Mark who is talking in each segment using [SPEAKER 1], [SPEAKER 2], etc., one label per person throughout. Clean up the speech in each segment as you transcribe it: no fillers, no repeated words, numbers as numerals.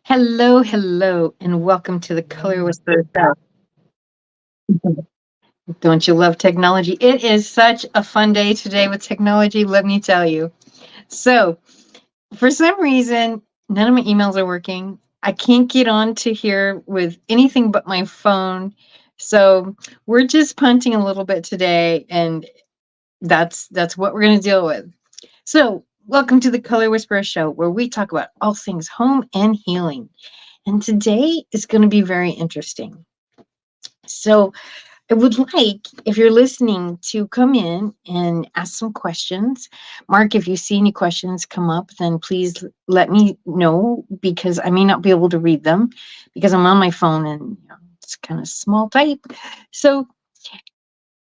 [SPEAKER 1] Hello, hello, and welcome to the Color Whisperer Show. Don't you love technology? It is such a fun day today with technology, let me tell you. So, for some reason, none of my emails are working. I can't get on to here with anything but my phone. So, we're just punting a little bit today, and that's what we're going to deal with. So, welcome to the Color Whisperer Show, where we talk about all things home and healing. And today is going to be very interesting. So, I would like, if you're listening, to come in and ask some questions. Mark, if you see any questions come up, then please let me know because I may not be able to read them because I'm on my phone and it's kind of small type. So,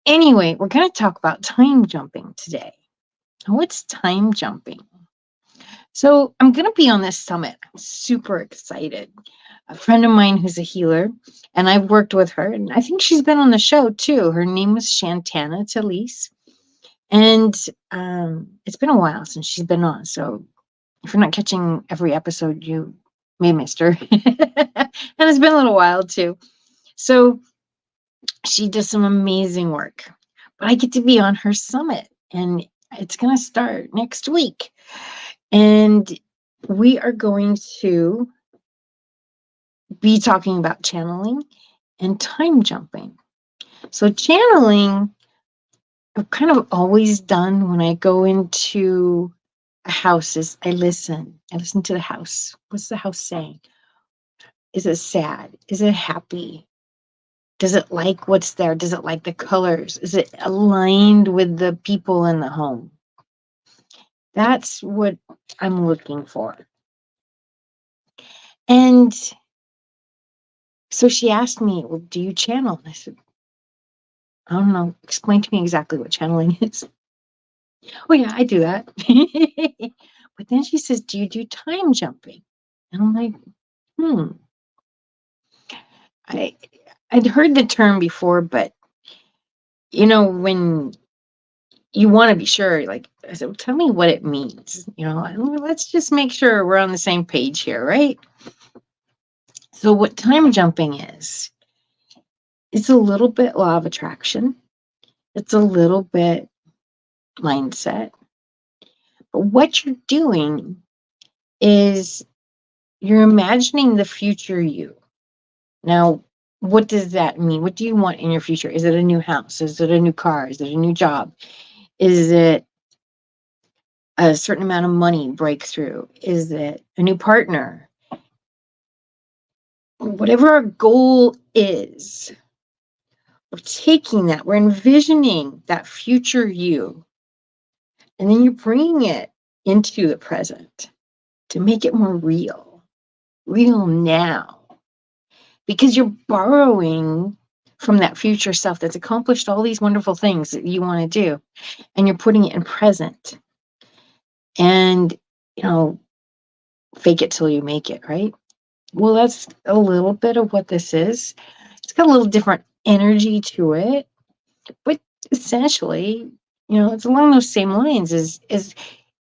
[SPEAKER 1] anyway, we're going to talk about time jumping today. What's time jumping? So, I'm going to be on this summit. I'm super excited. A friend of mine who's a healer, and I've worked with her, and I think she's been on the show too. Her name was Shantana Talise, and it's been a while since she's been on. So if you're not catching every episode, you may miss her, and it's been a little while too. So she does some amazing work, but I get to be on her summit, and it's going to start next week, and we are going to be talking about channeling and time jumping. So channeling, I've kind of always done when I go into a house is I listen. I listen to the house. What's the house saying? Is it sad? Is it happy? Does it like what's there? Does it like the colors? Is it aligned with the people in the home? That's what I'm looking for. And so she asked me, well, do you channel? I said, I don't know. Explain to me exactly what channeling is. Oh, yeah, I do that. But then she says, do you do time jumping? And I'm like, hmm. I I'd heard the term before, but when you want to be sure, like I said, well, tell me what it means. Let's just make sure we're on the same page here, right? So what time jumping is, it's a little bit law of attraction. It's a little bit mindset. But what you're doing is you're imagining the future you. Now, what does that mean? What do you want in your future? Is it a new house? Is it a new car? Is it a new job? Is it a certain amount of money breakthrough? Is it a new partner? Whatever our goal is, we're taking that, we're envisioning that future you, and then you're bringing it into the present to make it more real now, because you're borrowing from that future self that's accomplished all these wonderful things that you want to do, and you're putting it in present. And, fake it till you make it, right? Well, that's a little bit of what this is. It's got a little different energy to it, but essentially, it's along those same lines is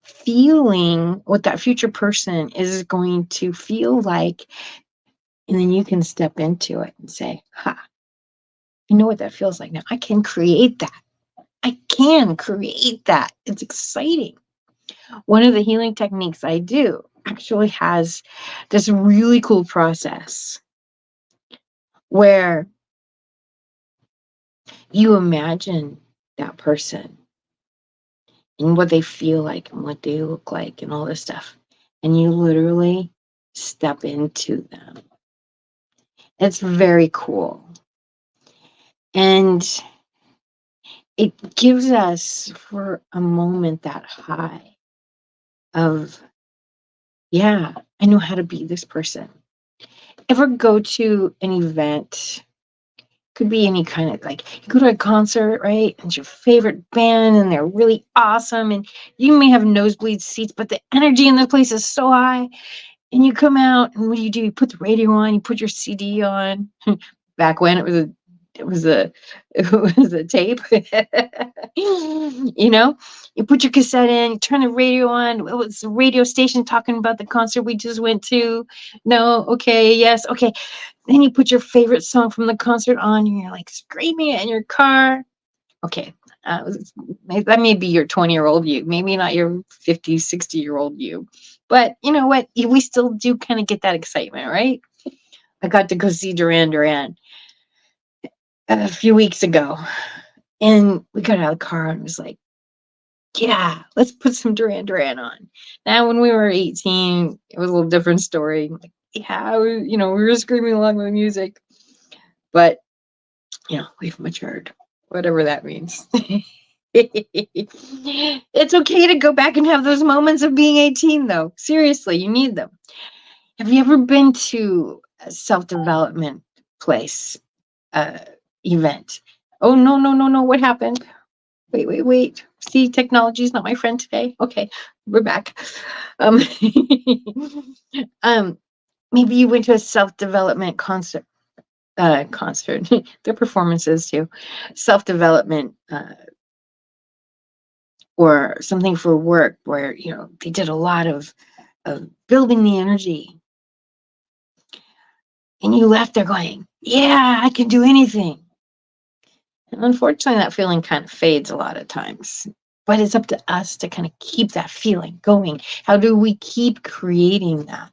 [SPEAKER 1] feeling what that future person is going to feel like, and then you can step into it and say, ha, I know what that feels like now. I can create that. I can create that. It's exciting. One of the healing techniques I do actually has this really cool process where you imagine that person and what they feel like and what they look like and all this stuff. And you literally step into them. It's very cool. And it gives us for a moment that high of, yeah, I know how to be this person. Ever go to an event? Could be any kind of, like, you go to a concert, right? And it's your favorite band and they're really awesome. And you may have nosebleed seats, but the energy in the place is so high. And you come out and what do? You put the radio on, you put your CD on. Back when it was It was a it was a tape. You know, you put your cassette in, you turn the radio on. It was the radio station talking about the concert we just went to. No, okay, yes, okay. Then you put your favorite song from the concert on, and you're like screaming it in your car. Okay, that may be your 20-year-old you, maybe not your 50, 60-year-old you. But you know what? We still do kind of get that excitement, right? I got to go see Duran Duran a few weeks ago, and we got out of the car and was like, yeah, let's put some Duran Duran on. Now, when we were 18, it was a little different story. Like, yeah, we were screaming along with the music, but we've matured, whatever that means. It's okay to go back and have those moments of being 18, though. Seriously, you need them. Have you ever been to a self-development place event? Oh, no, no, no, no. What happened? Wait, wait, wait. See, technology is not my friend today. Okay, we're back. Um, maybe you went to a self-development concert. Their performances too. Self-development or something for work where they did a lot of building the energy, and you left there going, "Yeah, I can do anything." And unfortunately, that feeling kind of fades a lot of times. But it's up to us to kind of keep that feeling going. How do we keep creating that?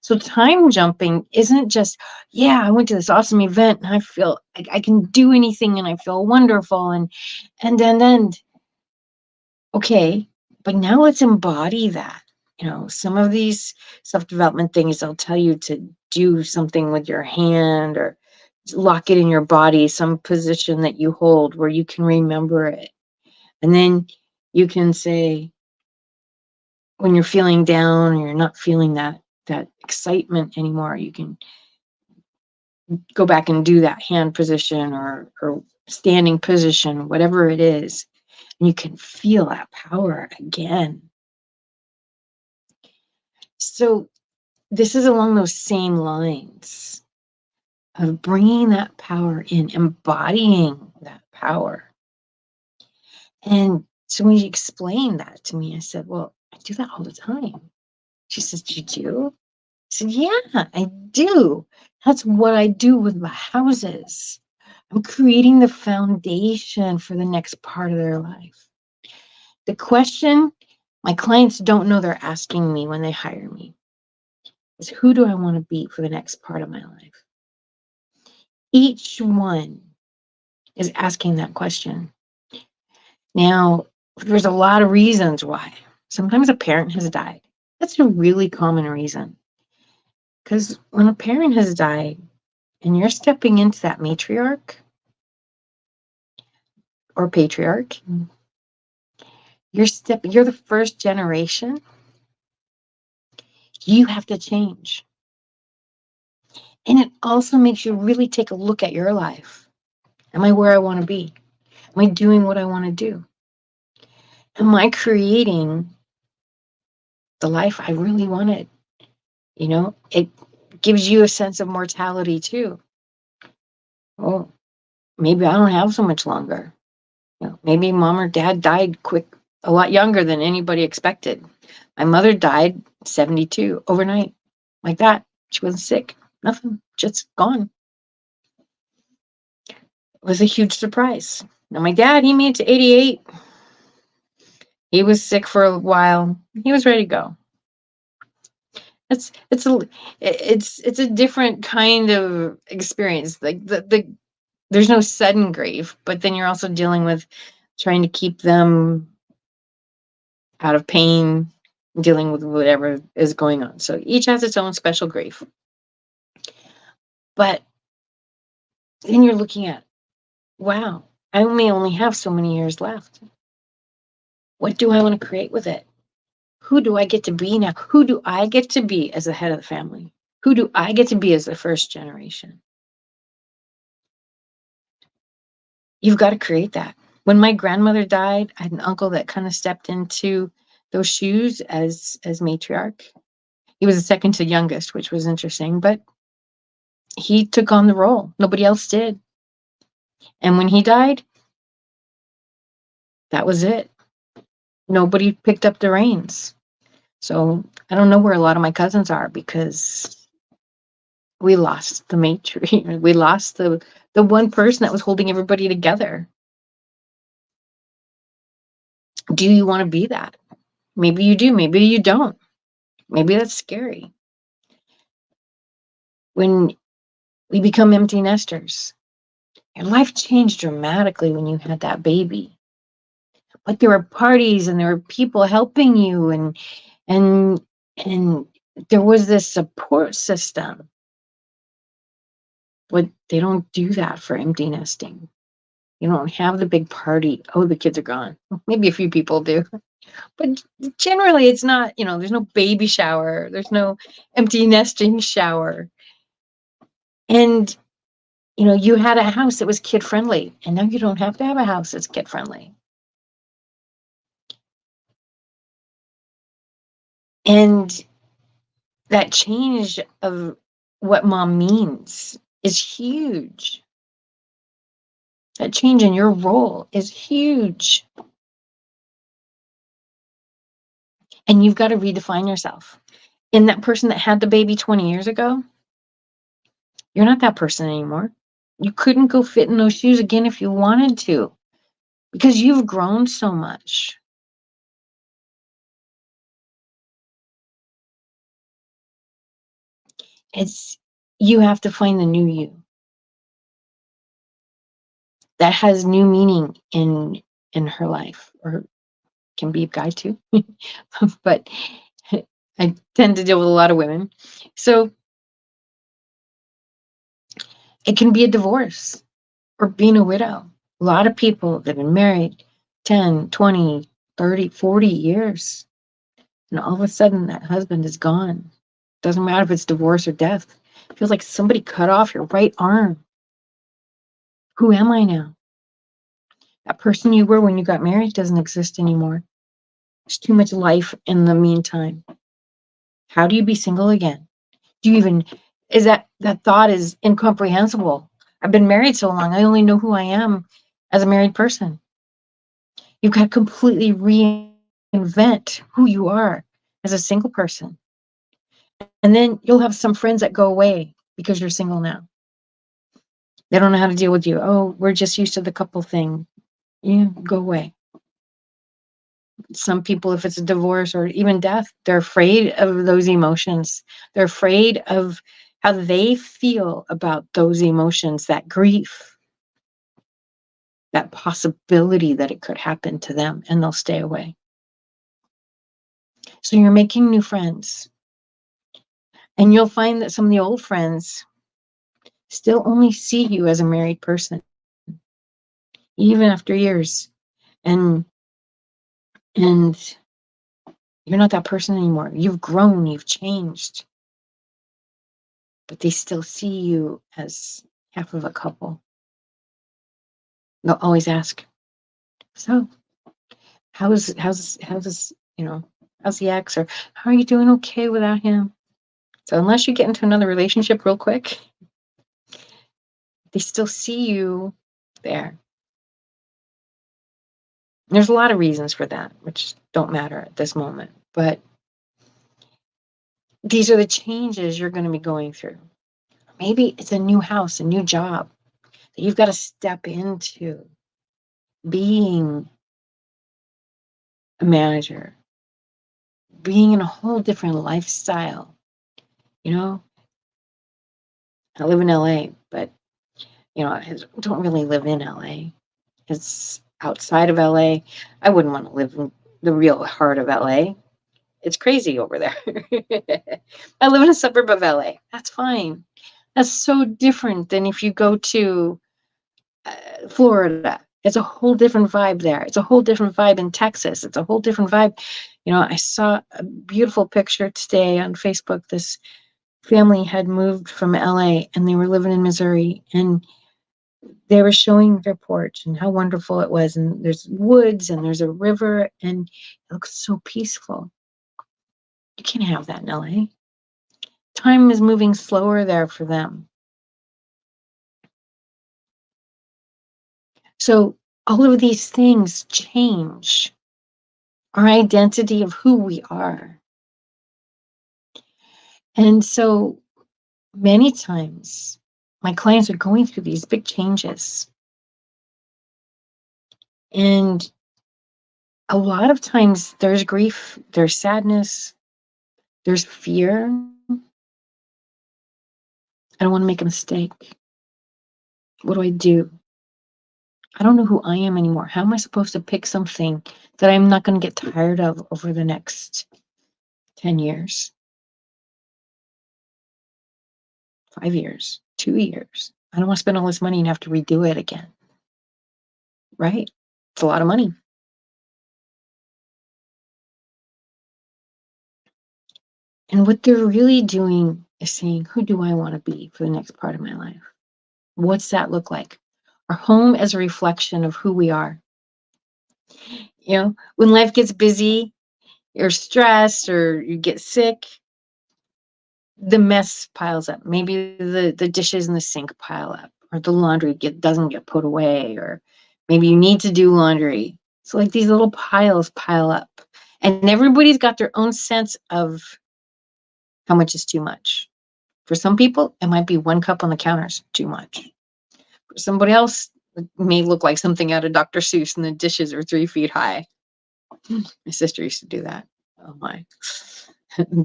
[SPEAKER 1] So time jumping isn't just, yeah, I went to this awesome event and I feel I can do anything and I feel wonderful and then okay, but now let's embody that. Some of these self-development things, they'll tell you to do something with your hand or lock it in your body, some position that you hold where you can remember it. And then you can say, when you're feeling down or you're not feeling that excitement anymore, you can go back and do that hand position or standing position, whatever it is, and you can feel that power again. So this is along those same lines of bringing that power in, embodying that power. And so when she explained that to me, I said, well, I do that all the time. She says, you do? I said, yeah, I do. That's what I do with the houses. I'm creating the foundation for the next part of their life. The question my clients don't know they're asking me when they hire me is, who do I want to be for the next part of my life? Each one is asking that question. Now, there's a lot of reasons why. Sometimes a parent has died. That's a really common reason. Because when a parent has died and you're stepping into that matriarch or patriarch, you're the first generation. You have to change. And it also makes you really take a look at your life. Am I where I want to be? Am I doing what I want to do? Am I creating the life I really wanted? It gives you a sense of mortality too. Oh, maybe I don't have so much longer. Maybe mom or dad died quick, a lot younger than anybody expected. My mother died 72 overnight, like that. She wasn't sick, nothing, just gone. It was a huge surprise. Now my dad, he made it to 88. He was sick for a while. He was ready to go. It's a different kind of experience. Like there's no sudden grief, but then you're also dealing with trying to keep them out of pain, dealing with whatever is going on. So each has its own special grief. But then you're looking at, wow, I may only have so many years left. What do I want to create with it? Who do I get to be now? Who do I get to be as the head of the family? Who do I get to be as the first generation? You've got to create that. When my grandmother died, I had an uncle that kind of stepped into those shoes as matriarch. He was the second to youngest, which was interesting, but he took on the role. Nobody else did. And when he died, that was it. Nobody picked up the reins. So I don't know where a lot of my cousins are because we lost the matriarch. We lost the one person that was holding everybody together. Do you want to be that? Maybe you do, maybe you don't. Maybe that's scary. When we become empty nesters, your life changed dramatically when you had that baby. But there were parties and there were people helping you and and there was this support system. But they don't do that for empty nesting. You don't have the big party. Oh, the kids are gone. Maybe a few people do. But generally it's not, there's no baby shower. There's no empty nesting shower. And you had a house that was kid friendly, and now you don't have to have a house that's kid friendly. And that change of what mom means is huge. That change in your role is huge. And you've got to redefine yourself. And that person that had the baby 20 years ago, you're not that person anymore. You couldn't go fit in those shoes again if you wanted to, because you've grown so much. You have to find the new you that has new meaning in her life, or can be a guy too. But I tend to deal with a lot of women. So it can be a divorce or being a widow. A lot of people that have been married 10, 20, 30, 40 years, and all of a sudden that husband is gone. Doesn't matter if it's divorce or death. It feels like somebody cut off your right arm. Who am I now? That person you were when you got married doesn't exist anymore. There's too much life in the meantime. How do you be single again? Do you even, is that thought is incomprehensible. I've been married so long, I only know who I am as a married person. You've got to completely reinvent who you are as a single person. And then you'll have some friends that go away because you're single now. They don't know how to deal with you. Oh, we're just used to the couple thing. You go away. Some people, if it's a divorce or even death, they're afraid of those emotions. They're afraid of how they feel about those emotions, that grief, that possibility that it could happen to them, and they'll stay away. So you're making new friends. And you'll find that some of the old friends still only see you as a married person, even after years. And you're not that person anymore. You've grown, you've changed. But they still see you as half of a couple. They'll always ask, so how's how's the ex, or how are you doing okay without him? So unless you get into another relationship real quick, they still see you there. There's a lot of reasons for that, which don't matter at this moment. But these are the changes you're going to be going through. Maybe it's a new house, a new job that you've got to step into, being a manager, being in a whole different lifestyle. I live in LA, but I don't really live in LA. It's outside of LA. I wouldn't want to live in the real heart of LA. It's crazy over there. I live in a suburb of LA. That's fine. That's so different than if you go to Florida. It's a whole different vibe there. It's a whole different vibe in Texas. It's a whole different vibe. I saw a beautiful picture today on Facebook. This family had moved from LA and they were living in Missouri, and they were showing their porch and how wonderful it was. And there's woods and there's a river and it looks so peaceful. You can't have that in LA. Time is moving slower there for them. So all of these things change our identity of who we are. And so many times my clients are going through these big changes. And a lot of times there's grief, there's sadness, there's fear. I don't want to make a mistake. What do I do? I don't know who I am anymore. How am I supposed to pick something that I'm not going to get tired of over the next 10 years, 5 years, 2 years? I don't want to spend all this money and have to redo it again. Right? It's a lot of money. And what they're really doing is saying, who do I want to be for the next part of my life? What's that look like? Our home is a reflection of who we are. You know, when life gets busy, you're stressed or you get sick, the mess piles up. Maybe the dishes in the sink pile up, or the laundry doesn't get put away, or maybe you need to do laundry. So like these little piles pile up. And everybody's got their own sense of how much is too much. For some people, it might be 1 cup on the counter is too much. For somebody else, it may look like something out of Dr. Seuss and the dishes are 3 feet high. My sister used to do that. Oh my.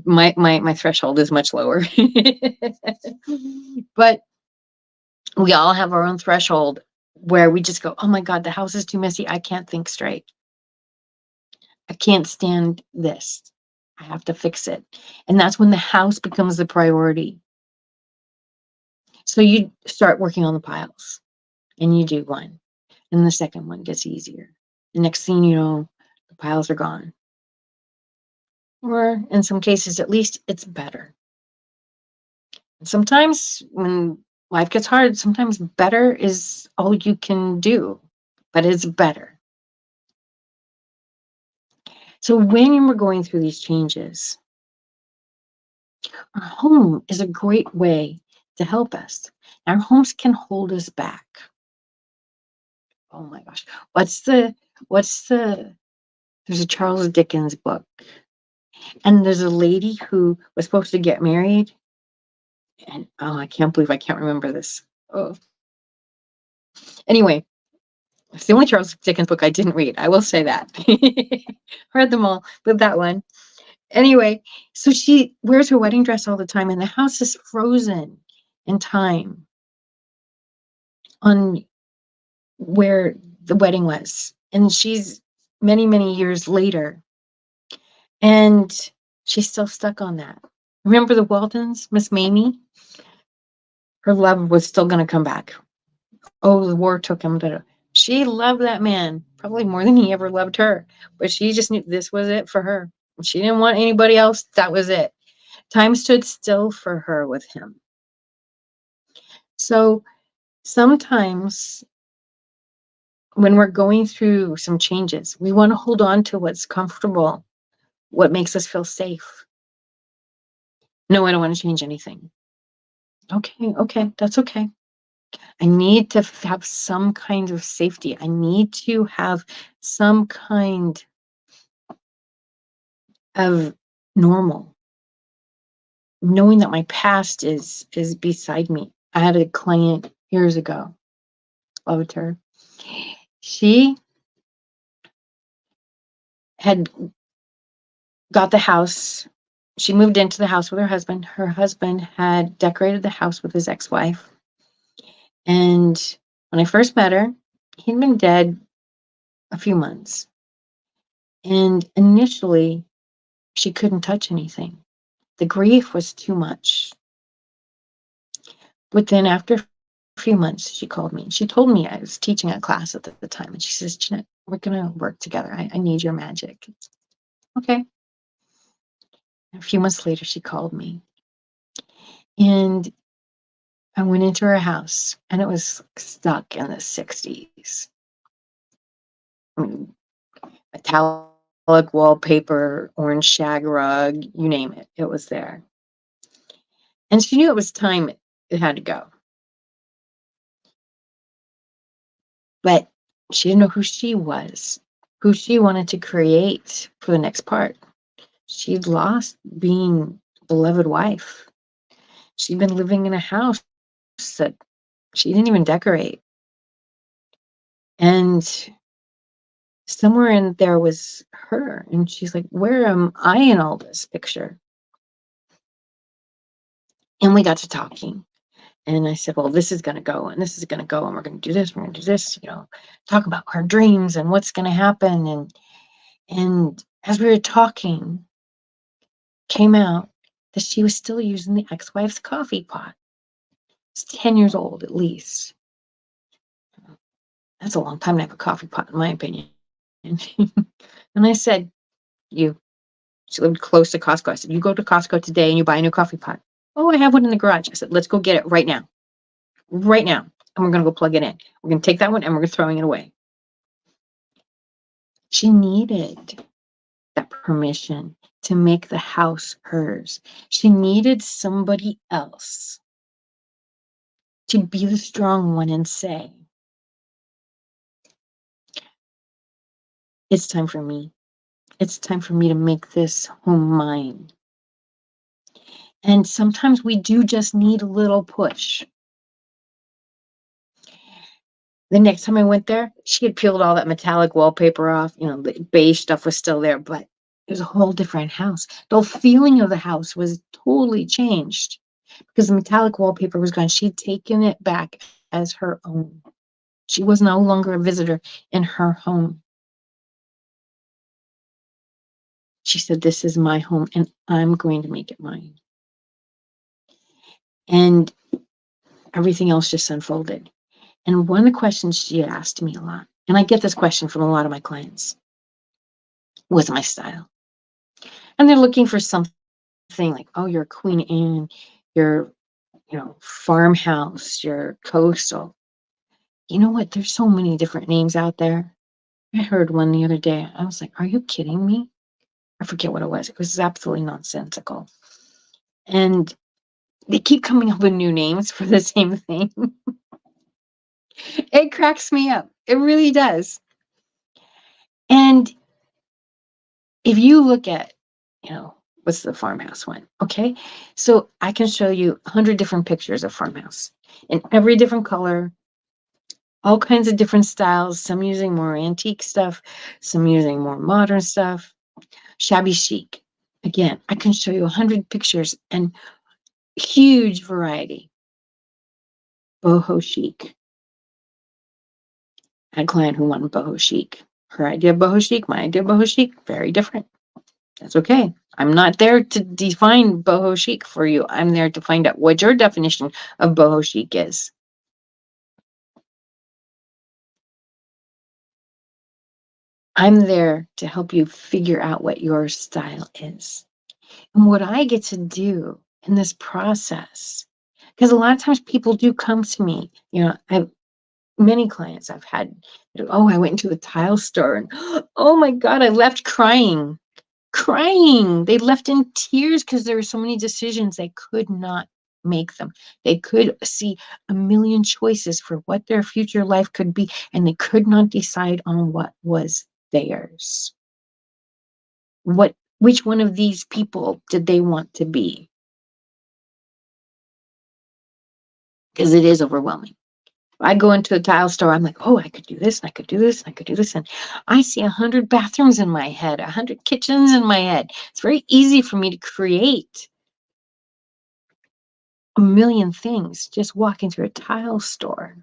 [SPEAKER 1] My threshold is much lower. But we all have our own threshold where we just go, oh my God, the house is too messy. I can't think straight. I can't stand this. I have to fix it. And that's when the house becomes the priority. So you start working on the piles and you do one, and the second one gets easier. The next thing you know, the piles are gone. Or in some cases, at least it's better. Sometimes when life gets hard, sometimes better is all you can do, but it's better. So when we're going through these changes, our home is a great way to help us. Our homes can hold us back. Oh my gosh. There's a Charles Dickens book, and there's a lady who was supposed to get married, and oh, I can't believe I can't remember this. Oh. Anyway, it's the only Charles Dickens book I didn't read. I will say that. Read them all, but that one. Anyway, so she wears her wedding dress all the time, and the house is frozen in time on where the wedding was. And she's many, many years later, and she's still stuck on that. Remember the Waltons, Miss Mamie? Her love was still going to come back. Oh, the war took him, but she loved that man probably more than he ever loved her. But she just knew this was it for her. She didn't want anybody else. That was it. Time stood still for her with him. So sometimes when we're going through some changes, we want to hold on to what's comfortable, what makes us feel safe. No, I don't want to change anything. Okay, that's okay. I need to have some kind of safety. I need to have some kind of normal, knowing that my past is beside me. I had a client years ago, loved her. She had got the house. She moved into the house with her husband. Her husband had decorated the house with his ex-wife. And when I first met her, he'd been dead a few months. And initially, she couldn't touch anything. The grief was too much. But then after a few months, she called me. She told me, I was teaching a class at the time, and she says, Jeanette, we're going to work together. I need your magic. Okay. A few months later, she called me. And I went into her house, and it was stuck in the 60s. I mean, metallic wallpaper, orange shag rug, you name it. It was there. And she knew it was time it had to go. But She didn't know who she was, who she wanted to create for the next part. She'd lost being a beloved wife. She'd been living in a house that she didn't even decorate. And somewhere in there was her. And she's like, where am I in all this picture? And we got to talking. And I said, well, this is going to go and this is going to go. And we're going to do this. We're going to do this, talk about our dreams and what's going to happen. And as we were talking, came out that she was still using the ex-wife's coffee pot. It's 10 years old, at least. That's a long time to have a coffee pot, in my opinion. And I said, she lived close to Costco. I said, you go to Costco today and you buy a new coffee pot. Oh, I have one in the garage. I said, let's go get it right now. Right now. And we're going to go plug it in. We're going to take that one and we're throwing it away. She needed that permission to make the house hers. She needed somebody else to be the strong one and say, it's time for me. It's time for me to make this home mine. And sometimes we do just need a little push. The next time I went there, she had peeled all that metallic wallpaper off. The beige stuff was still there, but it was a whole different house. The whole feeling of the house was totally changed because the metallic wallpaper was gone. She'd taken it back as her own. She was no longer a visitor in her home. She said, this is my home and I'm going to make it mine. And everything else just unfolded. And one of the questions she had asked me a lot, and I get this question from a lot of my clients, was my style. And they're looking for something like, oh, you're Queen Anne, you're, farmhouse, you're coastal. You know what? There's so many different names out there. I heard one the other day. I was like, are you kidding me? I forget what it was. It was absolutely nonsensical. And they keep coming up with new names for the same thing. It cracks me up. It really does. And if you look at, what's the farmhouse one? Okay. So I can show you 100 different pictures of farmhouse in every different color, all kinds of different styles, some using more antique stuff, some using more modern stuff, shabby chic. Again, I can show you 100 pictures and huge variety. Boho chic. I had a client who wanted boho chic. Her idea of boho chic, my idea of boho chic, very different. That's okay. I'm not there to define boho chic for you. I'm there to find out what your definition of boho chic is. I'm there to help you figure out what your style is. And what I get to do in this process, because a lot of times people do come to me, I have many clients I've had, oh, I went into a tile store and oh my God, I left crying. They left in tears because there were so many decisions they could not make them. They could see a million choices for what their future life could be, and they could not decide on what was theirs. Which one of these people did they want to be? Because it is overwhelming. I go into a tile store, I'm like, oh, I could do this, and I could do this, and I could do this. And I see 100 bathrooms in my head, 100 kitchens in my head. It's very easy for me to create a million things just walking through a tile store.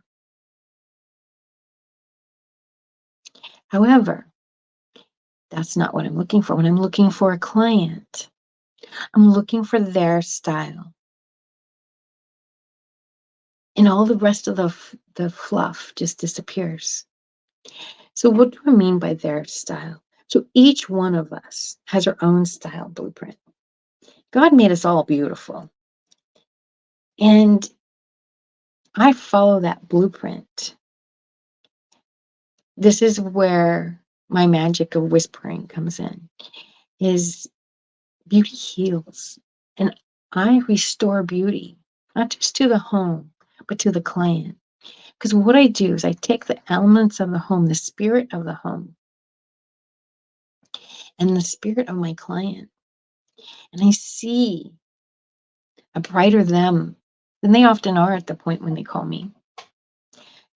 [SPEAKER 1] However, that's not what I'm looking for. When I'm looking for a client, I'm looking for their style. And all the rest of the fluff just disappears. So what do I mean by their style? So each one of us has our own style blueprint. God made us all beautiful. And I follow that blueprint. This is where my magic of whispering comes in, is beauty heals. And I restore beauty, not just to the home, but to the client. Because what I do is I take the elements of the home, the spirit of the home, and the spirit of my client, and I see a brighter them than they often are at the point when they call me.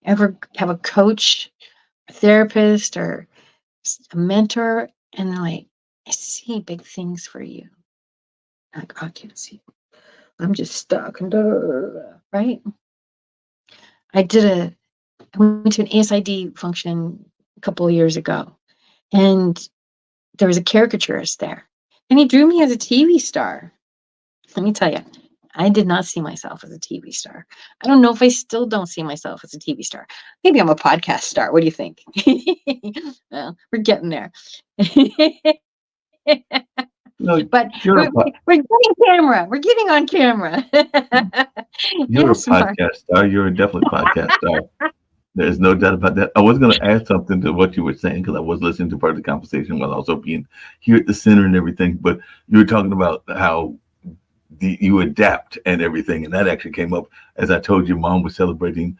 [SPEAKER 1] Ever have a coach, a therapist, or a mentor, and they're like, I see big things for you. I'm like, I can't see. I'm just stuck. Right? I went to an ASID function a couple of years ago, and there was a caricaturist there, and he drew me as a TV star. Let me tell you, I did not see myself as a TV star. I don't know if I still don't see myself as a TV star. Maybe I'm a podcast star. What do you think? Well, we're getting there.
[SPEAKER 2] No,
[SPEAKER 1] But
[SPEAKER 2] you're a
[SPEAKER 1] we're getting camera. We're getting on camera.
[SPEAKER 2] you're a
[SPEAKER 1] Yes, Mark.
[SPEAKER 2] podcast star. You're definitely a podcast star. There's no doubt about that. I was going to add something to what you were saying because I was listening to part of the conversation while also being here at the center and everything. But you were talking about how you adapt and everything, and that actually came up as I told you. Mom was celebrating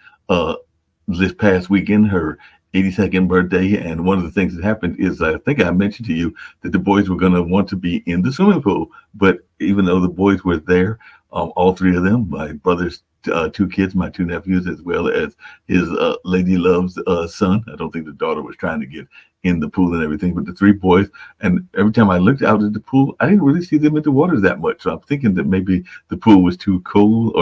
[SPEAKER 2] this past weekend her 82nd birthday, and one of the things that happened is I think I mentioned to you that the boys were going to want to be in the swimming pool, but even though the boys were there, all three of them, my brother's two kids, my two nephews, as well as his lady love's son. I don't think the daughter was trying to get in the pool and everything, but the three boys. And every time I looked out at the pool, I didn't really see them in the water that much. So I'm thinking that maybe the pool was too cold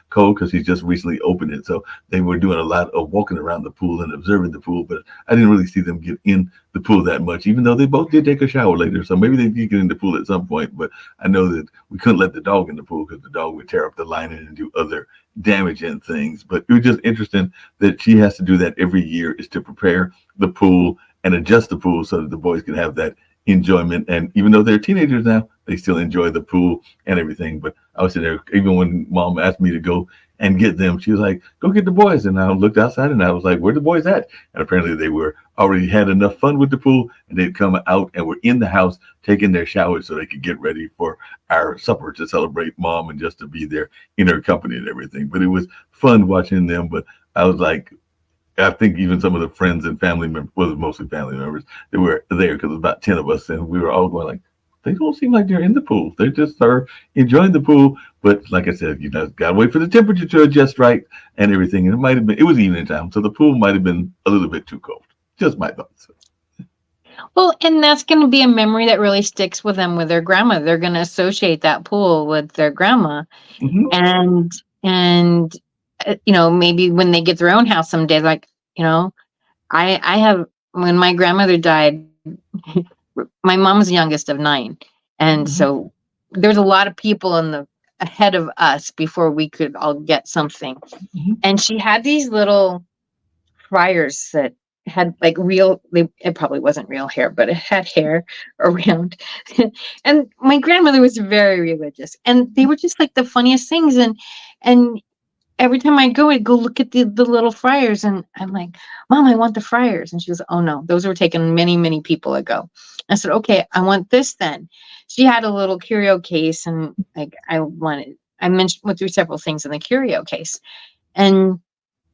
[SPEAKER 2] because he's just recently opened it. So they were doing a lot of walking around the pool and observing the pool, but I didn't really see them get in the pool that much, even though they both did take a shower later. So maybe they did get in the pool at some point, but I know that we couldn't let the dog in the pool because the dog would tear up the lining and do other damage and things. But it was just interesting that she has to do that every year, is to prepare the pool and adjust the pool so that the boys can have that enjoyment. And even though they're teenagers now, they still enjoy the pool and everything. But I was sitting there, even when Mom asked me to go and get them, she was like, go get the boys. And I looked outside and I was like, where the boys at? And apparently they were already had enough fun with the pool, and they'd come out and were in the house taking their showers so they could get ready for our supper to celebrate Mom and just to be there in her company and everything. But it was fun watching them. But I was like, I think even some of the friends and family members, well, mostly family members, they were there because it was about 10 of us, and we were all going like, they don't seem like they're in the pool. They just are enjoying the pool. But like I said, gotta wait for the temperature to adjust right and everything. And it was evening time, so the pool might have been a little bit too cold. Just my thoughts.
[SPEAKER 1] Well, and that's going to be a memory that really sticks with them with their grandma. They're going to associate that pool with their grandma,
[SPEAKER 2] Mm-hmm.
[SPEAKER 1] and maybe when they get their own house someday, like, I have, when my grandmother died, my mom was the youngest of 9, and so there's a lot of people ahead of us before we could all get something. And she had these little friars that had like it probably wasn't real hair, but it had hair around. And my grandmother was very religious, and they were just like the funniest things. And every time I'd go look at the little friars, and I'm like, Mom, I want the friars. And she goes, oh no, those were taken many, many people ago. I said, okay, I want this then. She had a little curio case, and like I went through several things in the curio case. And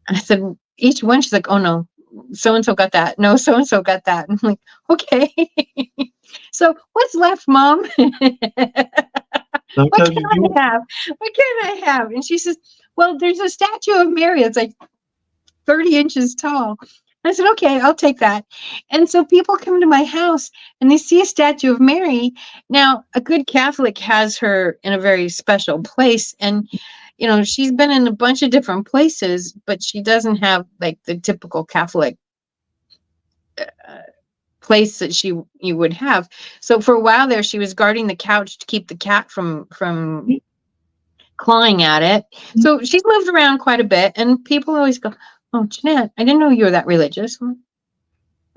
[SPEAKER 1] I said, each one, she's like, oh no, so-and-so got that. No, so-and-so got that. And I'm like, okay. So what's left, Mom? What can I have? What can I have? And she says, well, there's a statue of Mary. It's like 30 inches tall. I said, okay, I'll take that. And so people come to my house and they see a statue of Mary. Now, a good Catholic has her in a very special place. And, she's been in a bunch of different places, but she doesn't have like the typical Catholic place that you would have. So for a while there, she was guarding the couch to keep the cat from clawing at it. So she's moved around quite a bit, and people always go, oh, Jeanette, I didn't know you were that religious. Well,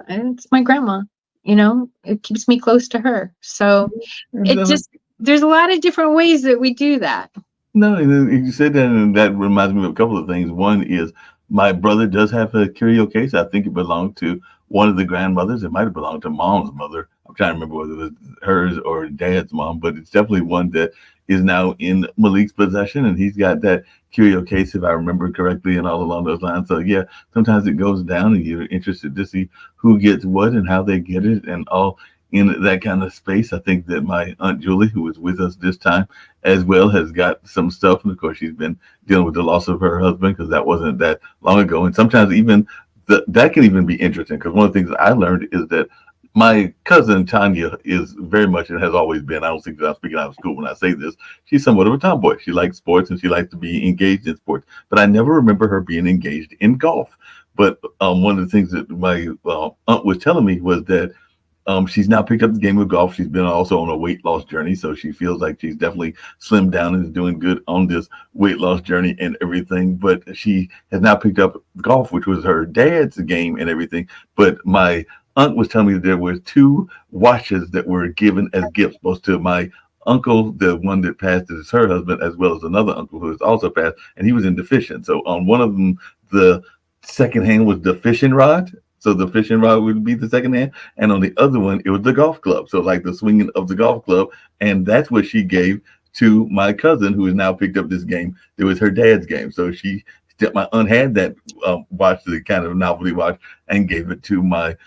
[SPEAKER 1] it's my grandma, it keeps me close to her. So there's a lot of different ways that we do that.
[SPEAKER 2] No, you said that, and that reminds me of a couple of things. One is my brother does have a curio case. I think it belonged to one of the grandmothers. It might have belonged to Mom's mother. trying to remember whether it was hers or dad's mom, but it's definitely one that is now in Malik's possession, and he's got that curio case, if I remember correctly, and all along those lines. So yeah, sometimes it goes down, and you're interested to see who gets what and how they get it, and all in that kind of space. I think that my Aunt Julie, who was with us this time as well, has got some stuff, and of course, she's been dealing with the loss of her husband because that wasn't that long ago, and sometimes even that can even be interesting because one of the things that I learned is that my cousin Tanya is very much and has always been. I don't think that I'm speaking out of school when I say this. She's somewhat of a tomboy. She likes sports and she likes to be engaged in sports. But I never remember her being engaged in golf. But one of the things that my aunt was telling me was that she's now picked up the game of golf. She's been also on a weight loss journey, so she feels like she's definitely slimmed down and is doing good on this weight loss journey and everything. But she has now picked up golf, which was her dad's game and everything. But my aunt was telling me that there were 2 watches that were given as gifts, both to my uncle, the one that passed is her husband, as well as another uncle who has also passed, and he was in deficient. So on one of them, the second hand was the fishing rod. So the fishing rod would be the second hand. And on the other one, it was the golf club. So like the swinging of the golf club. And that's what she gave to my cousin, who has now picked up this game. It was her dad's game. So my aunt had that watch, the kind of novelty watch, and gave it to my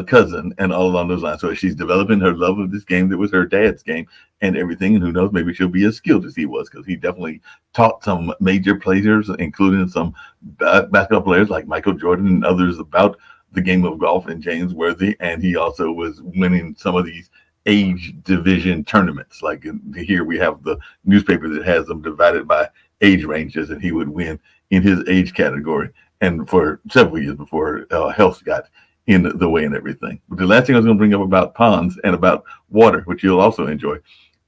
[SPEAKER 2] cousin, and all along those lines. So she's developing her love of this game that was her dad's game and everything. And who knows, maybe she'll be as skilled as he was, because he definitely taught some major players, including some basketball players like Michael Jordan and others, about the game of golf, and James Worthy. And he also was winning some of these age division tournaments. Like here we have the newspaper that has them divided by age ranges, and he would win in his age category. And for several years before health got in the way and everything. But the last thing I was going to bring up about ponds and about water, which you'll also enjoy,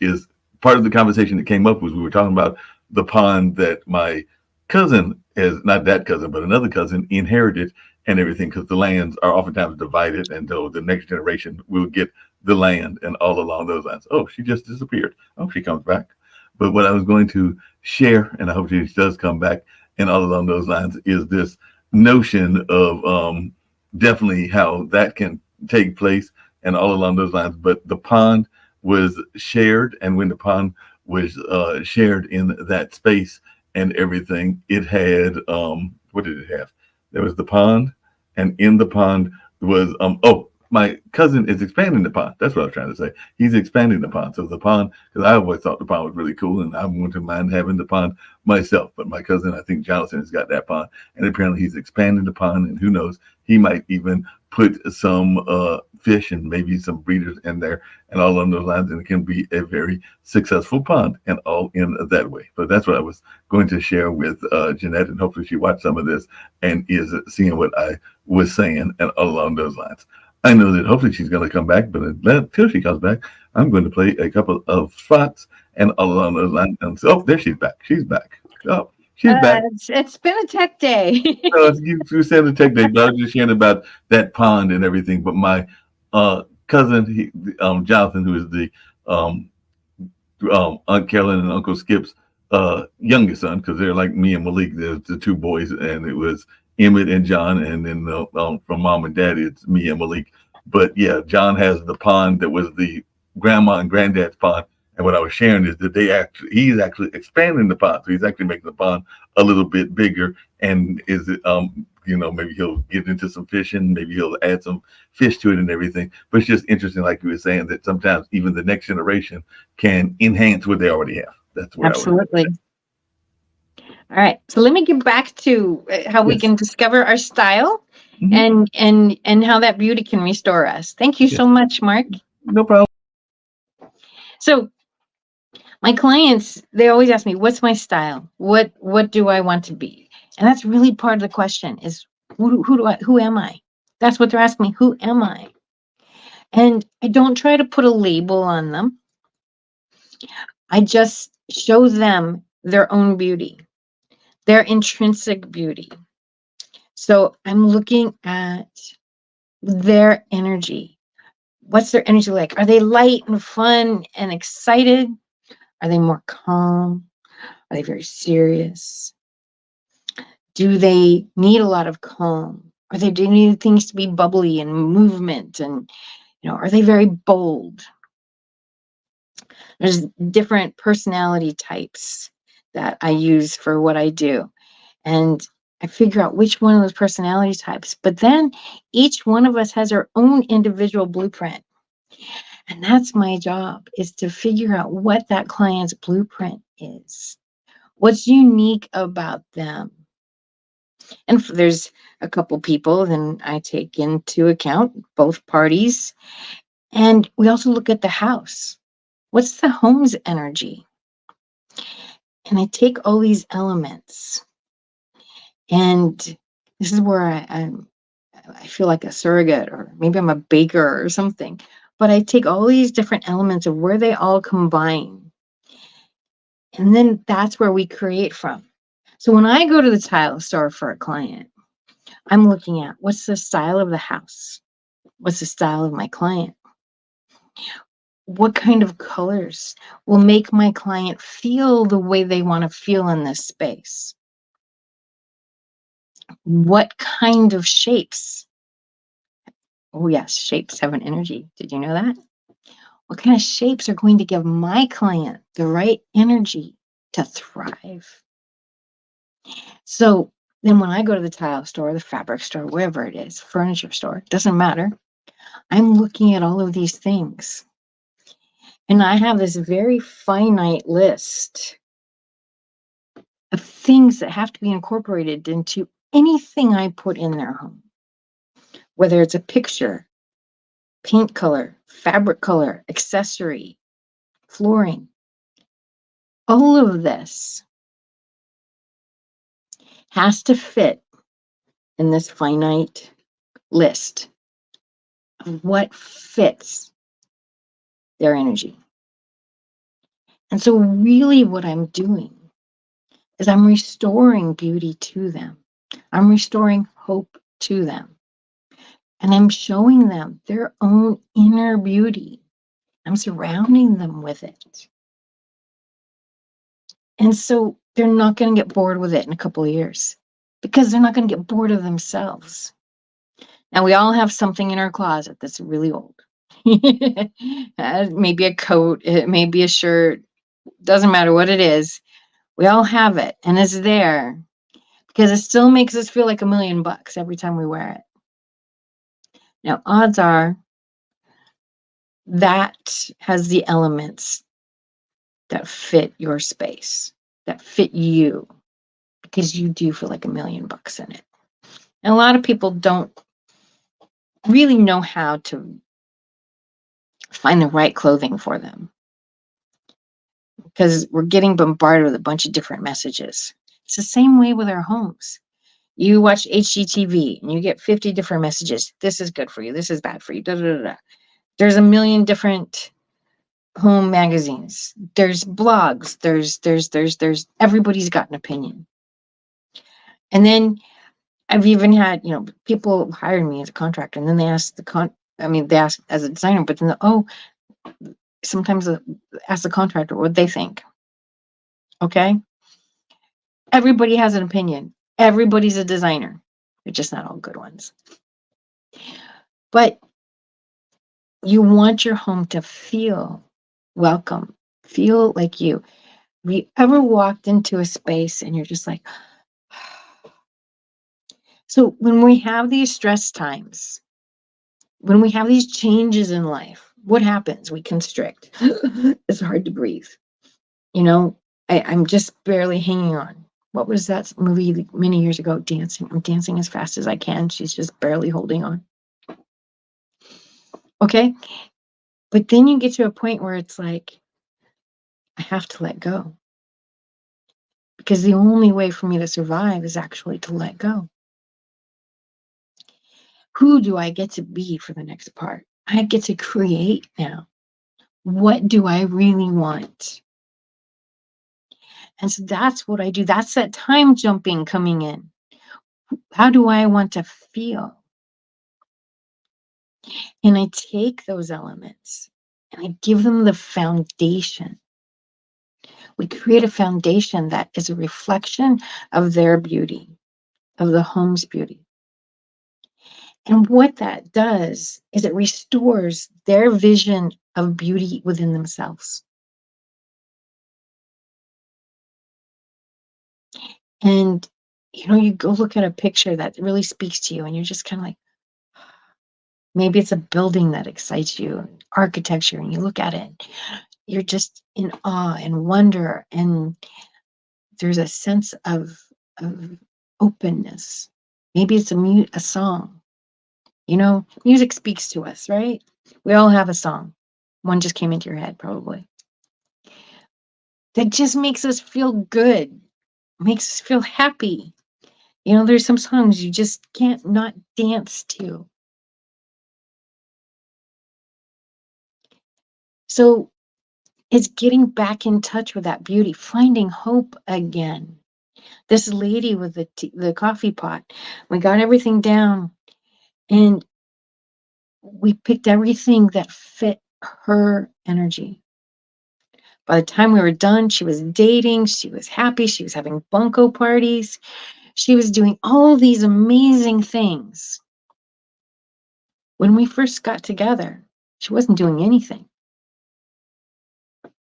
[SPEAKER 2] is part of the conversation that came up was we were talking about the pond that my cousin is, not that cousin, but another cousin, inherited and everything, because the lands are oftentimes divided, and so the next generation will get the land and all along those lines. Oh, she just disappeared. Oh, she comes back. But what I was going to share, and I hope she does come back and all along those lines, is this notion of definitely how that can take place and all along those lines. But the pond was shared, and when the pond was shared in that space and everything, it had what did it have? There was the pond, and in the pond was my cousin is expanding the pond. That's what I was trying to say. He's expanding the pond. So the pond, because I always thought the pond was really cool, and I wouldn't mind having the pond myself. But my cousin, I think Jonathan, has got that pond, and apparently he's expanding the pond. And who knows, he might even put some fish and maybe some breeders in there and all along those lines, and it can be a very successful pond and all in that way. But that's what I was going to share with Jeanette, and hopefully she watched some of this and is seeing what I was saying and all along those lines. I know that hopefully she's going to come back, but until she comes back, I'm going to play a couple of spots and all along those lines. And so, there she's back. She's back. Oh, she's back.
[SPEAKER 1] It's been a tech day.
[SPEAKER 2] No, you said the tech day, but I was just sharing about that pond and everything. But my cousin, Jonathan, who is the Aunt Carolyn and Uncle Skip's youngest son, because they're like me and Malik, they're the 2 boys, and it was Emmett and John, and then from mom and dad, it's me and Malik. But yeah, John has the pond that was the grandma and granddad's pond. And what I was sharing is that he's actually expanding the pond. So he's actually making the pond a little bit bigger. And maybe he'll get into some fishing, maybe he'll add some fish to it and everything. But it's just interesting, like you were saying, that sometimes even the next generation can enhance what they already have. That's what
[SPEAKER 1] absolutely. All right, so let me get back to how we can discover our style, and how that beauty can restore us. Thank you so much, Mark.
[SPEAKER 2] No problem.
[SPEAKER 1] So my clients, they always ask me, what's my style? What do I want to be? And that's really part of the question is, who am I? That's what they're asking me. Who am I? And I don't try to put a label on them. I just show them their own beauty, their intrinsic beauty. So I'm looking at their energy. What's their energy like? Are they light and fun and excited? Are they more calm? Are they very serious? Do they need a lot of calm? Are they doing things to be bubbly and movement and Are they very bold? There's different personality types that I use for what I do. And I figure out which one of those personality types. But then each one of us has our own individual blueprint. And that's my job, is to figure out what that client's blueprint is. What's unique about them? And if there's a couple people, then I take into account both parties. And we also look at the house. What's the home's energy? And I take all these elements, and this is where I feel like a surrogate, or maybe I'm a baker or something. But I take all these different elements of where they all combine, and then that's where we create from. So when I go to the tile store for a client, I'm looking at what's the style of the house? What's the style of my client? What kind of colors will make my client feel the way they want to feel in this space? What kind of shapes? Oh yes, shapes have an energy. Did you know that? What kind of shapes are going to give my client the right energy to thrive? So then when I go to the tile store, the fabric store, wherever it is, furniture store, doesn't matter. I'm looking at all of these things. And I have this very finite list of things that have to be incorporated into anything I put in their home, whether it's a picture, paint color, fabric color, accessory, flooring. All of this has to fit in this finite list of what fits their energy. And so really what I'm doing is I'm restoring beauty to them. I'm restoring hope to them. And I'm showing them their own inner beauty. I'm surrounding them with it. And so they're not going to get bored with it in a couple of years, because they're not going to get bored of themselves. Now, we all have something in our closet that's really old. Maybe a coat, it may be a shirt, doesn't matter what it is. We all have it, and it's there because it still makes us feel like $1,000,000 every time we wear it. Now, odds are that has the elements that fit your space, that fit you, because you do feel like $1,000,000 in it. And a lot of people don't really know how to find the right clothing for them, because we're getting bombarded with a bunch of different messages. It's the same way with our homes. You watch HGTV and you get 50 different messages. This is good for you. This is bad for you. Da, da, da, da. There's a million different home magazines. There's blogs. There's everybody's got an opinion. And then I've even had, people hire me as a contractor, and then they ask they ask as a designer, but then sometimes ask the contractor what they think. Okay. Everybody has an opinion. Everybody's a designer. They're just not all good ones. But you want your home to feel welcome, feel like you. Have you ever walked into a space and you're just like, so when we have these stress times, when we have these changes in life, what happens? We constrict. It's hard to breathe. I'm just barely hanging on. What was that movie many years ago? Dancing. I'm dancing as fast as I can. She's just barely holding on. Okay. But then you get to a point where it's like, I have to let go. Because the only way for me to survive is actually to let go. Who do I get to be for the next part? I get to create now. What do I really want? And so that's what I do. That's that time jumping coming in. How do I want to feel? And I take those elements and I give them the foundation. We create a foundation that is a reflection of their beauty, of the home's beauty. And what that does is it restores their vision of beauty within themselves. And, you go look at a picture that really speaks to you, and you're just kind of like, maybe it's a building that excites you, architecture, and you look at it, you're just in awe and wonder, and there's a sense of openness. Maybe it's a song. Music speaks to us, right? We all have a song. One just came into your head, probably. That just makes us feel good, makes us feel happy. There's some songs you just can't not dance to. So it's getting back in touch with that beauty, finding hope again. This lady with the coffee pot, we got everything down, and we picked everything that fit her energy. By the time we were done, she was dating, she was happy, she was having bunko parties, she was doing all these amazing things. When we first got together, she wasn't doing anything.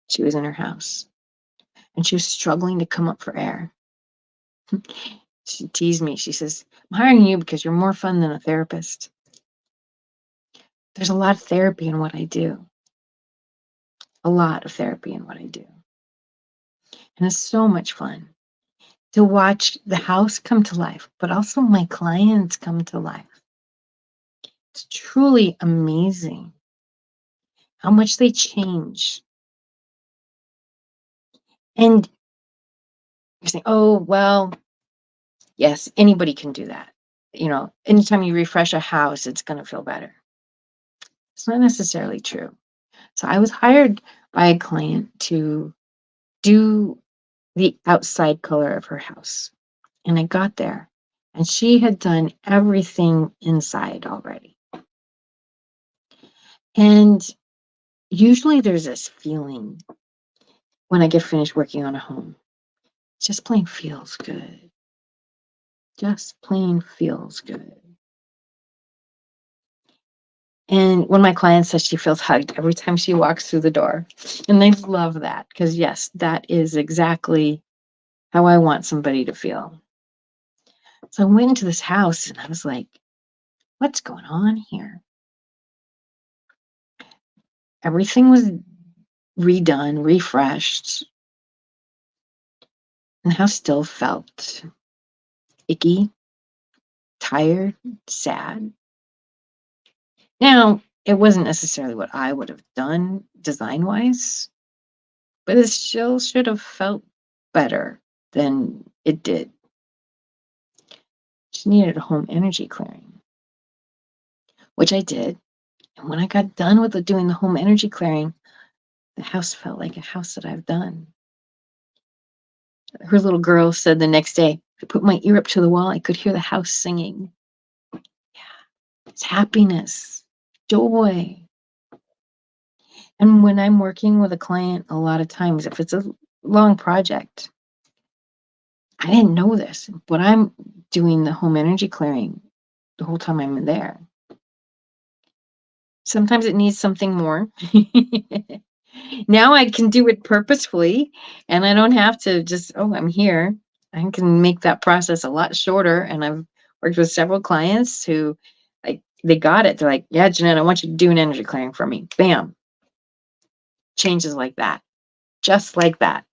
[SPEAKER 1] She was in her house, and she was struggling to come up for air. She teased me. She says, "I'm hiring you because you're more fun than a therapist." There's a lot of therapy in what I do. A lot of therapy in what I do. And it's so much fun to watch the house come to life, but also my clients come to life. It's truly amazing how much they change. And you're saying, oh, well, yes, anybody can do that. Anytime you refresh a house, it's going to feel better. It's not necessarily true. So I was hired by a client to do the outside color of her house. And I got there, and she had done everything inside already. And usually there's this feeling when I get finished working on a home. It just plain feels good. Just plain feels good. And when my client says she feels hugged every time she walks through the door, and I love that, because yes, that is exactly how I want somebody to feel. So I went into this house and I was like, what's going on here? Everything was redone, refreshed, and the house still felt icky, tired, sad. Now, it wasn't necessarily what I would have done design-wise, but it still should have felt better than it did. She needed a home energy clearing, which I did. And when I got done with doing the home energy clearing, the house felt like a house that I've done. Her little girl said the next day, I put my ear up to the wall, I could hear the house singing. Yeah, it's happiness, joy. And when I'm working with a client, a lot of times, if it's a long project, I didn't know this, but I'm doing the home energy clearing the whole time I'm in there. Sometimes it needs something more. Now I can do it purposefully, and I don't have to just, oh, I'm here. I can make that process a lot shorter. And I've worked with several clients who, like, they got it. They're like, yeah, Jeanette, I want you to do an energy clearing for me. Bam. Changes like that. Just like that.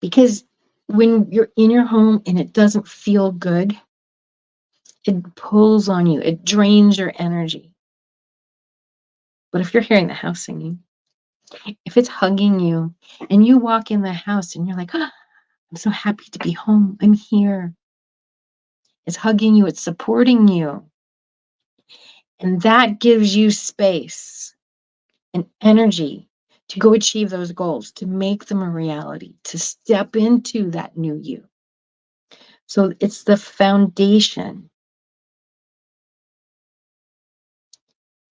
[SPEAKER 1] Because when you're in your home and it doesn't feel good, it pulls on you. It drains your energy. But if you're hearing the house singing, if it's hugging you, and you walk in the house and you're like, ah, I'm so happy to be home. I'm here. It's hugging you. It's supporting you. And that gives you space and energy to go achieve those goals, to make them a reality, to step into that new you. So it's the foundation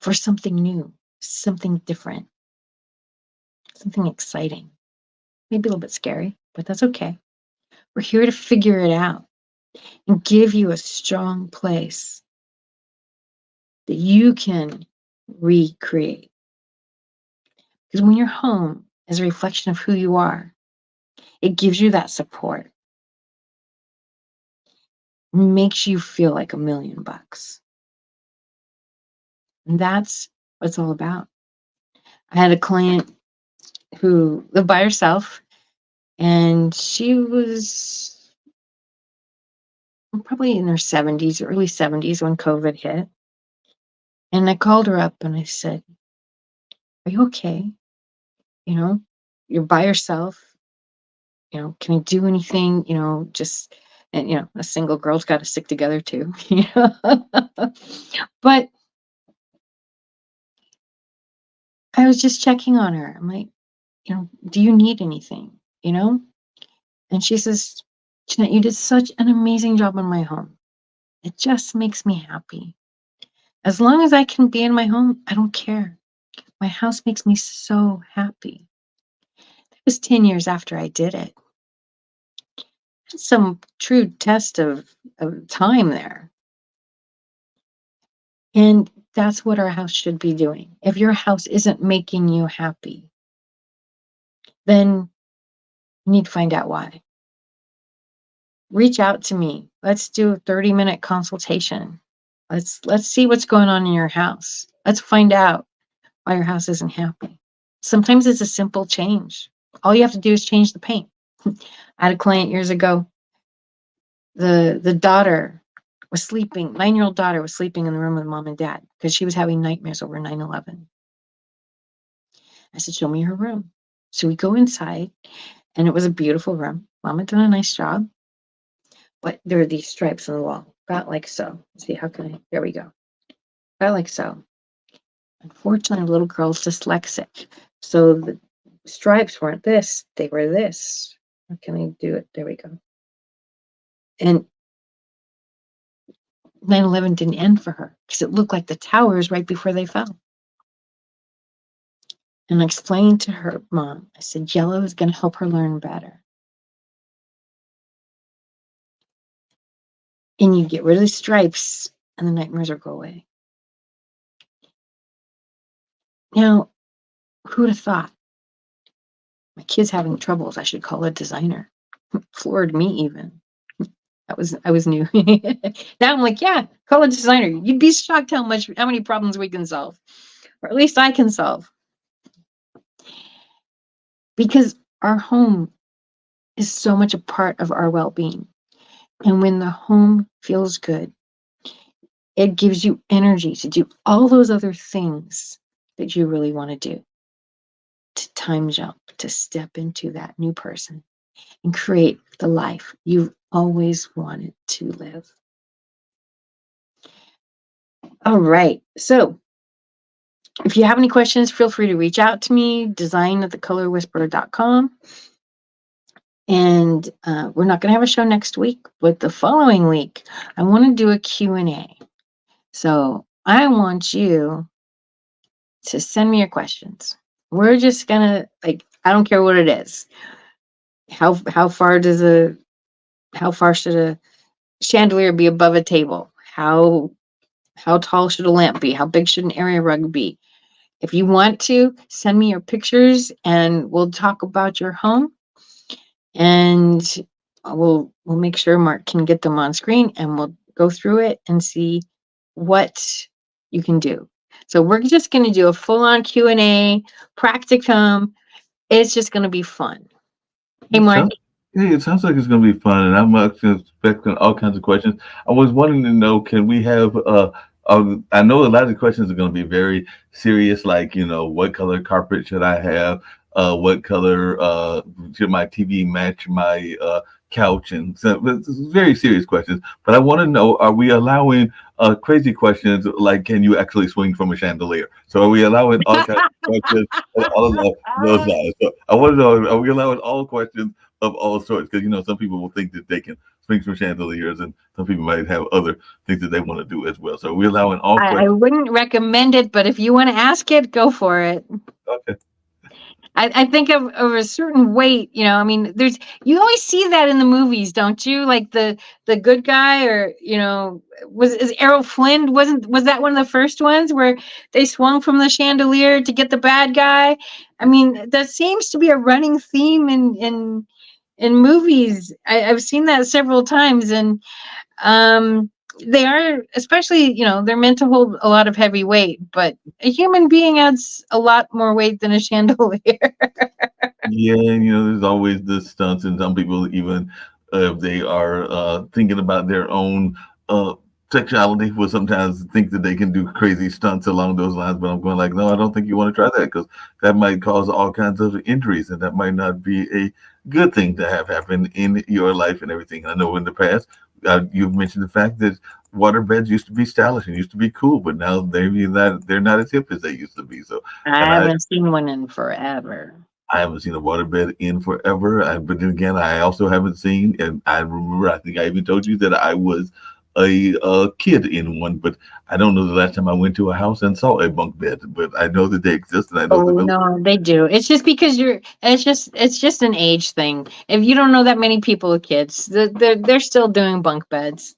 [SPEAKER 1] for something new, something different, something exciting. Maybe a little bit scary, but that's okay. We're here to figure it out and give you a strong place that you can recreate. Because when your home is a reflection of who you are, it gives you that support, makes you feel like $1,000,000. And that's what it's all about. I had a client who lived by herself, and she was probably in her 70s, early 70s when COVID hit. And I called her up and I said, "Are you okay? You know, you're by yourself. Can I do anything? Just," and a single girl's got to stick together too. But I was just checking on her. I'm like, do you need anything? And she says, "Jeanette, you did such an amazing job in my home. It just makes me happy. As long as I can be in my home, I don't care. My house makes me so happy." It was 10 years after I did it. Some true test of time there. And that's what our house should be doing. If your house isn't making you happy, then you need to find out why. Reach out to me. Let's do a 30-minute consultation. Let's see what's going on in your house. Let's find out why your house isn't happy. Sometimes it's a simple change. All you have to do is change the paint. I had a client years ago. The daughter was sleeping, 9-year-old daughter was sleeping in the room with mom and dad because she was having nightmares over 9/11. I said, "Show me her room." So we go inside, and it was a beautiful room. Mom had done a nice job, but there were these stripes on the wall, about like so. See, there we go. About like so. Unfortunately, the little girl's dyslexic. So the stripes weren't this, they were this. How can I do it? There we go. And 9/11 didn't end for her because it looked like the towers right before they fell. And I explained to her mom, I said, yellow is going to help her learn better. And you get rid of the stripes and the nightmares will go away. Now, who would have thought? My kid's having troubles. I should call a designer. Floored me even. I was new. Now I'm like, yeah, call a designer. You'd be shocked how many problems we can solve, or at least I can solve. Because our home is so much a part of our well-being. And when the home feels good, it gives you energy to do all those other things that you really want to do. To time jump, to step into that new person and create the life you've always wanted to live. All right. So if you have any questions, feel free to reach out to me, design@thecolorwhisperer.com. And we're not going to have a show next week, but the following week, I want to do a Q&A. So I want you to send me your questions. We're just going to, I don't care what it is. How far should a chandelier be above a table? How tall should a lamp be? How big should an area rug be? If you want to, send me your pictures and we'll talk about your home. And we'll make sure Mark can get them on screen and we'll go through it and see what you can do. So we're just going to do a full-on Q&A, practicum. It's just going to be fun. Hey, Mark.
[SPEAKER 2] It sounds like it's going to be fun, and I'm expecting all kinds of questions. I was wanting to know, can we have, I know a lot of the questions are going to be very serious, like, what color carpet should I have? What color should my TV match my couch? And so it's very serious questions. But I want to know, are we allowing crazy questions like, can you actually swing from a chandelier? So are we allowing all kinds of questions all of those lines? So I want to know, are we allowing all questions of all sorts? Because, some people will think that they can swing from chandeliers, and some people might have other things that they want to do as well. So we're allowing all questions.
[SPEAKER 1] I wouldn't recommend it, but if you want to ask it, go for it.
[SPEAKER 2] Okay.
[SPEAKER 1] I think of a certain weight, I mean, you always see that in the movies, don't you? Like the good guy, or is Errol Flynn, was that one of the first ones where they swung from the chandelier to get the bad guy? I mean, that seems to be a running theme in movies. I've seen that several times, and they are, especially, they're meant to hold a lot of heavy weight, but a human being adds a lot more weight than a chandelier.
[SPEAKER 2] Yeah, and there's always the stunts, and some people even if they are thinking about their own uh, sexuality, will sometimes think that they can do crazy stunts along those lines. But I'm going like, no, I don't think you want to try that, because that might cause all kinds of injuries, and that might not be a good thing to have happen in your life and everything. I know in the past you've mentioned the fact that water beds used to be stylish and used to be cool, but now they're not as hip as they used to be. So,
[SPEAKER 1] I
[SPEAKER 2] and
[SPEAKER 1] haven't seen one in forever.
[SPEAKER 2] I haven't seen a waterbed in forever. But then again, I also haven't seen, and I remember, I think I even told you that I was a kid in one, but I don't know the last time I went to a house and saw a bunk bed, but I know that they exist, and I know
[SPEAKER 1] Oh no, they do. It's just because it's just an age thing. If you don't know that many people with kids, they're still doing bunk beds.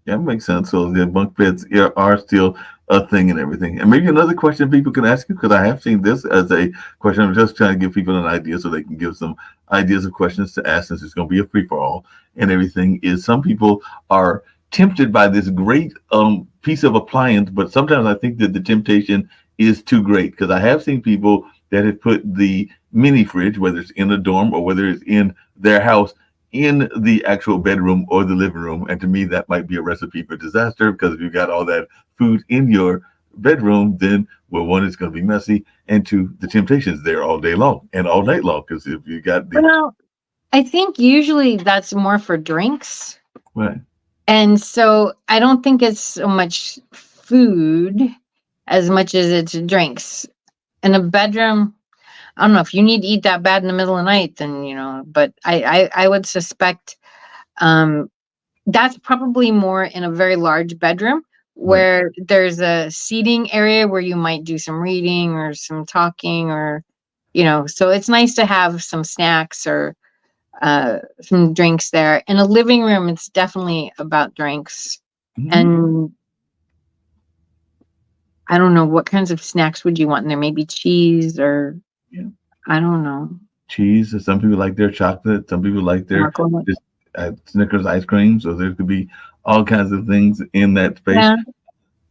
[SPEAKER 2] Yeah, it makes sense. So the bunk beds are still a thing and everything. And maybe another question people can ask you, because I have seen this as a question. I'm just trying to give people an idea so they can give some ideas of questions to ask, since it's going to be a free for all and everything. Is some people are tempted by this great piece of appliance, but sometimes I think that the temptation is too great, because I have seen people that have put the mini fridge, whether it's in a dorm or whether it's in their house, in the actual bedroom or the living room. And to me, that might be a recipe for disaster, because if you got all that food in your bedroom, then, well, one, it's going to be messy, and two, the temptation's there all day long and all night long. Because if you got the
[SPEAKER 1] Well, I think usually that's more for drinks.
[SPEAKER 2] right,
[SPEAKER 1] And so I don't think it's so much food as much as it's drinks. In a bedroom, I don't know if you need to eat that bad in the middle of the night, then, but I would suspect um, that's probably more in a very large bedroom
[SPEAKER 2] right.
[SPEAKER 1] where there's a seating area where you might do some reading or some talking, or, so it's nice to have some snacks or some drinks there. In a living room, it's definitely about drinks.
[SPEAKER 2] Mhm.
[SPEAKER 1] And I don't know, what kinds of snacks would you want in there? Maybe cheese, or
[SPEAKER 2] Yeah.
[SPEAKER 1] I don't know.
[SPEAKER 2] Cheese. Some people like their chocolate. Some people like their
[SPEAKER 1] Chocolate.
[SPEAKER 2] just Snickers ice cream. So there could be all kinds of things in that space.
[SPEAKER 1] Yeah.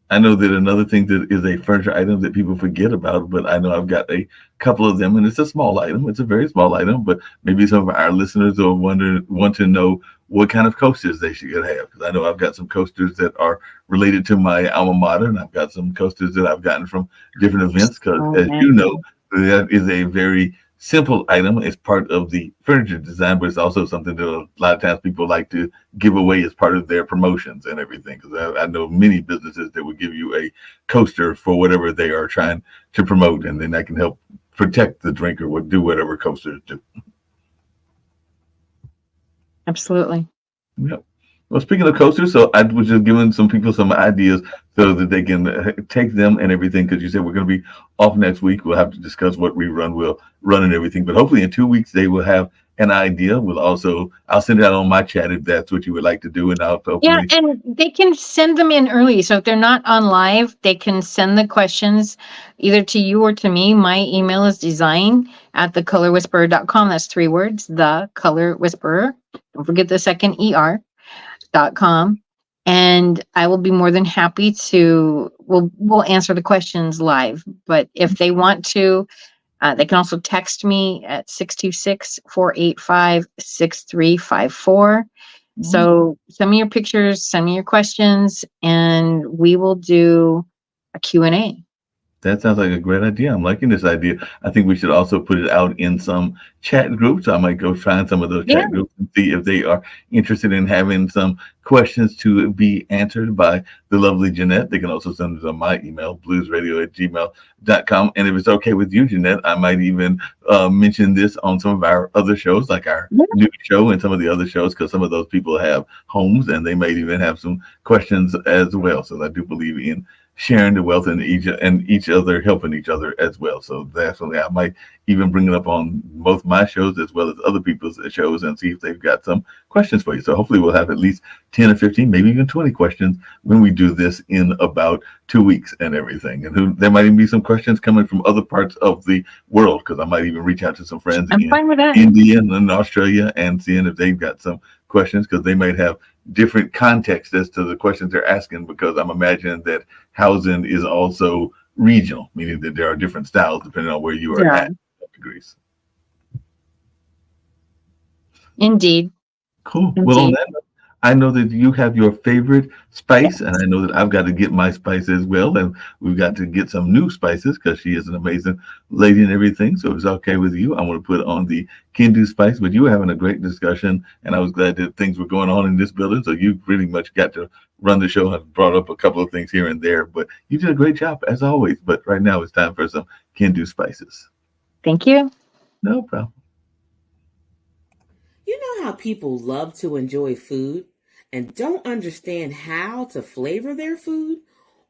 [SPEAKER 2] I know that another thing that is a furniture item that people forget about, but I know I've got a couple of them, and it's a small item. It's a very small item, but maybe some of our listeners will want to know what kind of coasters they should have. Because I know I've got some coasters that are related to my alma mater, and I've got some coasters that I've gotten from different events. Because,
[SPEAKER 1] Oh,
[SPEAKER 2] as you
[SPEAKER 1] man.
[SPEAKER 2] know, that is a very simple item. It's part of the furniture design, but it's also something that a lot of times people like to give away as part of their promotions and everything. Because I know many businesses that would give you a coaster for whatever they are trying to promote, and then that can help protect the drinker or do whatever coasters do.
[SPEAKER 1] Absolutely.
[SPEAKER 2] Yep. Well, speaking of coasters, so I was just giving some people some ideas so that they can take them and everything. Because you said we're going to be off next week. We'll have to discuss what rerun we'll run and everything. But hopefully in 2 weeks they will have an idea. I'll send it out on my chat if that's what you would like to do, and I'll
[SPEAKER 1] Yeah,
[SPEAKER 2] hopefully.
[SPEAKER 1] and they can send them in early. So if they're not on live, they can send the questions either to you or to me. My email is design@thecolorwhisperer.com. That's 3 words, The Color Whisperer. Don't forget the second ER.com. And I will be more than happy to, we'll answer the questions live. But if they want to, they can also text me at 626-485-6354. So send me your pictures, send me your questions, and we will do a Q&A.
[SPEAKER 2] That sounds like a great idea. I'm liking this idea. I think we should also put it out in some chat groups. I might go find some of those
[SPEAKER 1] Yeah.
[SPEAKER 2] chat groups and see if they are interested in having some questions to be answered by the lovely Jeanette. They can also send it on my email, bluesradio@gmail.com. And if it's okay with you, Jeanette, I might even mention this on some of our other shows, like our new show and some of the other shows, because some of those people have homes and they might even have some questions as well. So I do believe in sharing the wealth and each other helping each other as well. So definitely, I might even bring it up on both my shows as well as other people's shows and see if they've got some questions for you. So hopefully, we'll have at least 10 or 15, maybe even 20 questions when we do this in about 2 weeks and everything. And there might even be some questions coming from other parts of the world, because I might even reach out to some friends
[SPEAKER 1] I'm
[SPEAKER 2] in
[SPEAKER 1] fine with that.
[SPEAKER 2] India and Australia and seeing if they've got some questions, because they might have different context as to the questions they're asking, because I'm imagining that housing is also regional, meaning that there are different styles depending on where you are
[SPEAKER 1] Yeah,
[SPEAKER 2] at degrees.
[SPEAKER 1] indeed.
[SPEAKER 2] Cool. Well, on
[SPEAKER 1] Indeed.
[SPEAKER 2] that note, I know that you have your favorite spice, and I know that I've got to get my spice as well. And we've got to get some new spices because she is an amazing lady and everything. So if it's okay with you, I want to put on the Kendu spice. But you were having a great discussion, and I was glad that things were going on in this building. So you pretty much got to run the show and brought up a couple of things here and there. But you did a great job as always. But right now it's time for some Kendu spices.
[SPEAKER 1] Thank you.
[SPEAKER 2] No problem.
[SPEAKER 3] You know how people love to enjoy food and don't understand how to flavor their food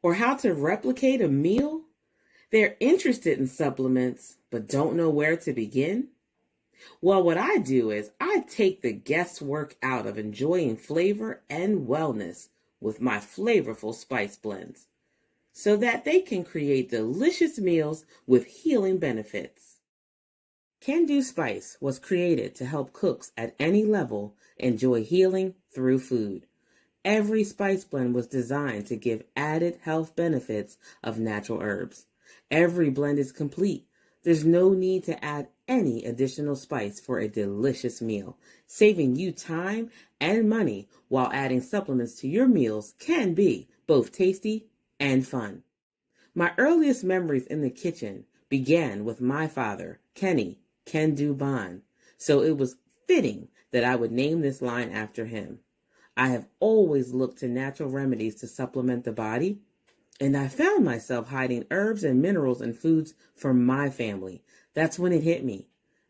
[SPEAKER 3] or how to replicate a meal? They're interested in supplements but don't know where to begin? Well, what I do is I take the guesswork out of enjoying flavor and wellness with my flavorful spice blends so that they can create delicious meals with healing benefits. Kendu Spice was created to help cooks at any level enjoy healing through food. Every spice blend was designed to give added health benefits of natural herbs. Every blend is complete. There's no need to add any additional spice for a delicious meal. Saving you time and money while adding supplements to your meals can be both tasty and fun. My earliest memories in the kitchen began with my father, Kenny Kendu Bond, so it was fitting that I would name this line after him. I have always looked to natural remedies to supplement the body, and I found myself hiding herbs and minerals in foods for my family. That's when it hit me.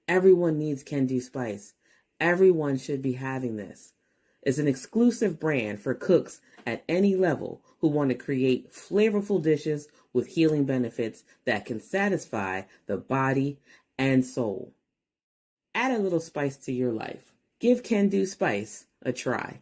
[SPEAKER 3] Everyone needs Kendu Spice. Everyone should be having this. It's an exclusive brand for cooks at any level who want to create flavorful dishes with healing benefits that can satisfy the body and soul. Add a little spice to your life. Give Kendu Spice a try.